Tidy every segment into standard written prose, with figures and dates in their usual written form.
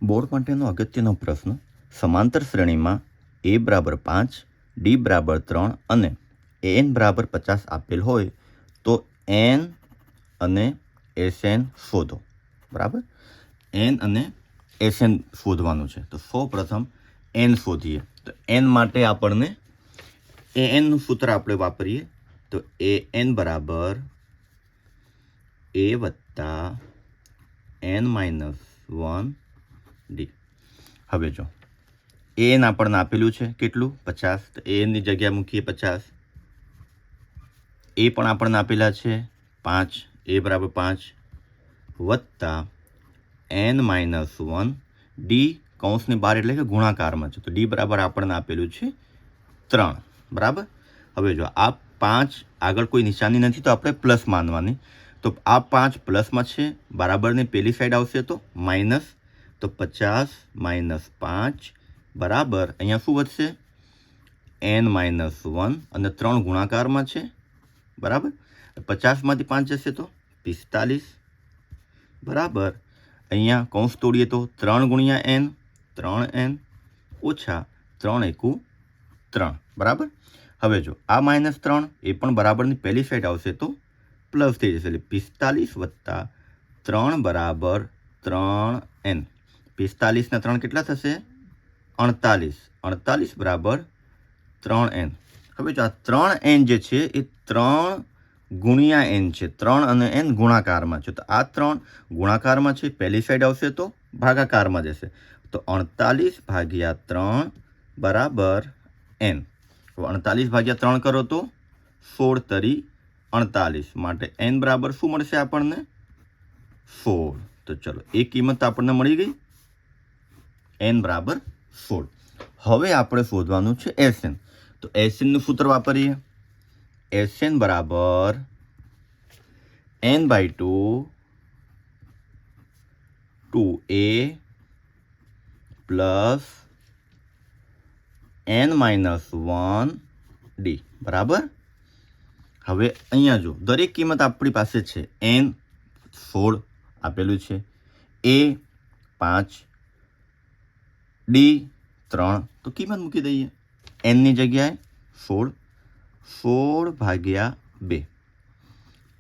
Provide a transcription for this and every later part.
Board માટેનો અગત્યનો પ્રશ્ન. સમાંતર શ્રેણીમાં a બરાબર 5, d બરાબર 3 અને an બરાબર 50 આપેલ હોય તો n અને Sn શોધો. બરાબર, n અને Sn શોધવાનું છે. તો સૌ પ્રથમ n શોધીએ. તો n માટે આપણને anનું સૂત્ર આપણે વાપરીએ. તો an બરાબર a વત્તા n-1 d. હવે જો an આપણને આપેલું છે કેટલું? 50. તો anની જગ્યા મૂકીએ 50. એ પણ આપણને આપેલા છે 5, a બરાબર 5 વત્તા n-1 d કૌંસની બહાર એટલે કે ગુણાકારમાં છે. તો d બરાબર આપણને આપેલું છે 3. બરાબર. હવે જો આ 5 આગળ કોઈ નિશાની નથી તો આપણે પ્લસ માનવાની. તો આ 5 પ્લસમાં છે, બરાબરની પેલી સાઈડ આવશે તો માઇનસ. તો 50 - 5 બરાબર અહીંયા શું વધશે? n-1 અને 3 ગુણાકારમાં છે. બરાબર. 50માંથી 5 જશે તો 45 બરાબર. અહીંયા કૌંસ તોડીએ તો 3 ગુણ્યા n 3n ઓછા 3 એકુ 3. બરાબર. હવે જો આ -3 એ પણ બરાબરની પહેલી સાઈડ આવશે તો પ્લસ થઈ જશે. એટલે 45 વત્તા 3 બરાબર 3n. 45 ને 3 કેટલા થશે? 48. 48 બરાબર 3n. હવે જો આ 3n જે છે એ 3 ગુણ્યા n છે. 3 અને n ગુણાકારમાં છે. તો આ 3 ગુણાકારમાં છે, પહેલી સાઈડ આવશે તો ભાગાકારમાં જશે. તો 48 ભાગ્યા 3 બરાબર n. 48 ભાગ્યા 3 કરો તો 16 તરી 48. માટે n બરાબર શું મળશે આપણને? 16. તો ચલો એ કિંમત આપણને મળી ગઈ, n બરાબર 16. હવે આપણે શોધવાનું છે Sn. તો Snનું સૂત્ર વાપરીએ. Sn બરાબર n/2 2a plus n-1 d. બરાબર. હવે અહીંયા જો દરેક કિંમત આપણી પાસે છે. n 16 આપેલું છે, a 5, d 3. તો કિંમત મૂકી દઈએ. nની જગ્યાએ 16. 16 ભાગ્યા 2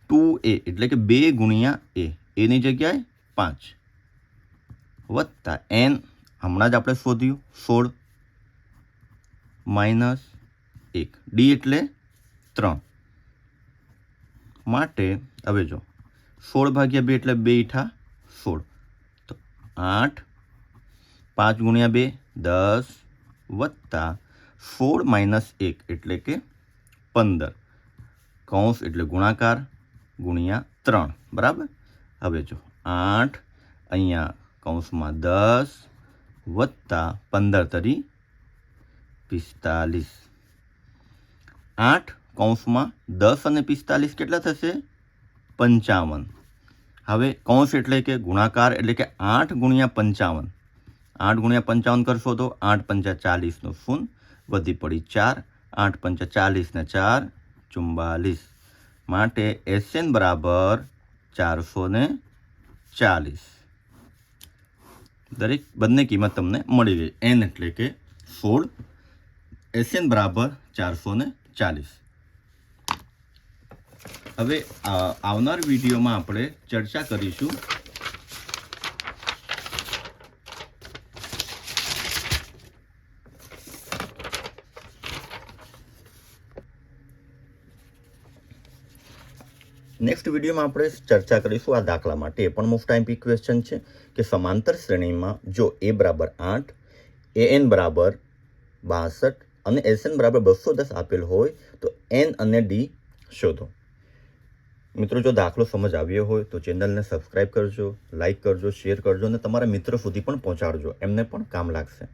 2a એટલે કે 2 ગુણ્યા a. એની જગ્યાએ 5 વત્તા n હમણાં જ આપણે શોધ્યું 16 -1 d એટલે 3. માટે હવે જો 16 ભાગ્યા 2 એટલે 2 × 16. તો 8 5 ગુણ્યા 2 10 વત્તા 16 - 1 એટલે કે 15. કૌંસ એટલે ગુણાકાર ગુણ્યા 3. બરાબર. હવે જો 8 અહીંયા કૌંસમાં 10 વત્તા 15 તરી 45. 8 કૌંસમાં 10 અને 45 કેટલા થશે? 55. હવે કૌંસ એટલે કે ગુણાકાર એટલે કે 8 ગુણ્યા 55. 8 ગુણ્યા 55 કરશો તો 8 × 5 = 40 નો શૂન વધી પડી 4. 8 × 5 = 40 ને 4 44. માટે Sn બરાબર 440. દરેક બંને કિંમત તમને મળી ગઈ. n એટલે કે 16, Sn બરાબર 440. હવે આવનાર વિડીયોમાં આપણે ચર્ચા કરીશું નેક્સ્ટ વિડીયોમાં આપણે ચર્ચા કરીશું આ દાખલા માટે. એ પણ મોસ્ટ આઈએમપી ક્વેશ્ચન છે કે સમાંતર શ્રેણીમાં જો a બરાબર 8, an બરાબર 62 અને Sn બરાબર 210 આપેલ હોય તો n અને d શોધો. મિત્રો, જો દાખલો સમજ આવ્યો હોય તો ચેનલને સબસ્ક્રાઈબ કરજો, લાઈક કરજો, શેર કરજો અને તમારા મિત્રો સુધી પણ પહોંચાડજો. એમને પણ કામ લાગશે.